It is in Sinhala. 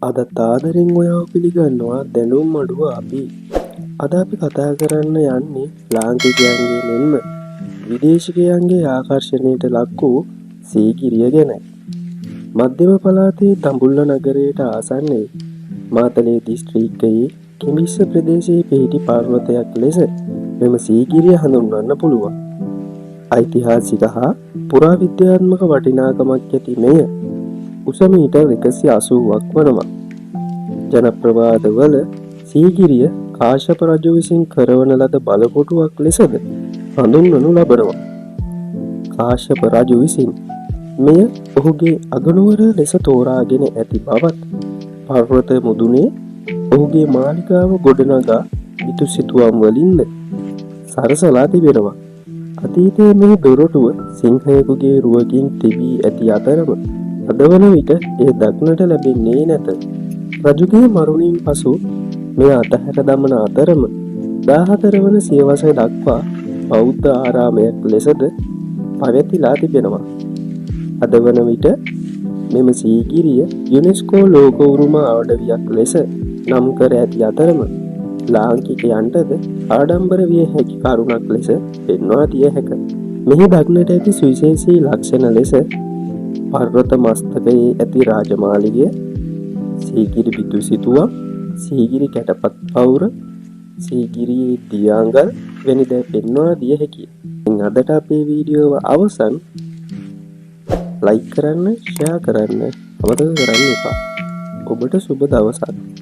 අද ආදරෙන් ඔයාව පිළිගන්නවා දැනුම් අඩුව අපි. අද අපි කතා කරන්න යන්නේ ලාංකිකයන්ගේ මෙන්ම විදේශිකයන්ගේ ආකර්ෂණයට ලක් වූ සීගිරිය ගැනයි. මධ්‍යම පළාතේ තඹුල්ල නගරයට ආසන්නයේ මාතලේ දිස්ත්‍රික්කයේ කිමිස්ස ප්‍රදේශයේ පිහිටි පර්වතයක් ලෙස මෙම සීගිරිය හඳුන්වන්න පුළුවන්. ඓතිහාසික හා පුරාවිද්‍යාත්මක වටිනාකමක් ඇති මෙය උස මීටර් 180ක් වනවා. ජනප්‍රවාදවල සීගිරිය කාශ්‍යප රජු විසින් කරවන ලද බලකොටුවක් ලෙසද හඳුන්වනු ලබනවා. කාශ්‍යප රජු විසින් මෙය ඔහුගේ අගනුවර ලෙස තෝරාගෙන ඇති බවත් පර්වත මුදුනේ ඔහුගේ මාලිගාව ගොඩනගා බිතු සිතුවම් වලින්ද සරසලා තිබෙනවා. අතීතයේ මේ දොරටුව සිංහයෙකුගේ රුවකින් තිබී ඇති අතරම අද වන විට එය දක්නට ලැබෙන්නේ නැත. රජුගේ මරුණින් පසු මෙය අතහැර දමන අතරම 14 වන සියවස දක්වා බෞද්ධ ආරාමයක් ලෙසද පවතිලා තිබෙනවා. අද වන විට මෙම සීගිරිය යුනෙස්කෝ ලෝක උරුම අඩවියක් ලෙස නම් කර ඇති අතරම ලාංකිකයන්ටද ආඩම්බර විය හැකි කරුණක් ලෙස පෙන්වා දිය හැක. මෙහි දක්නට ඇති සුවිශේෂී ලක්ෂණ ලෙස පර්වත මස්තකයේ ඇති රාජමාලිගය, සීගිරි බිතු සිතුවම්, සීගිරි කැටපත් පවුර, සීගිරියේ දියාංගල් වැනි දෑ පෙන්වා දිය හැකිය. අදට අපේ වීඩියෝව අවසන්. ලයික් කරන්න, ෂෙයා කරන්න අමතක කරන්න එපා. ඔබට සුබ දවසක්.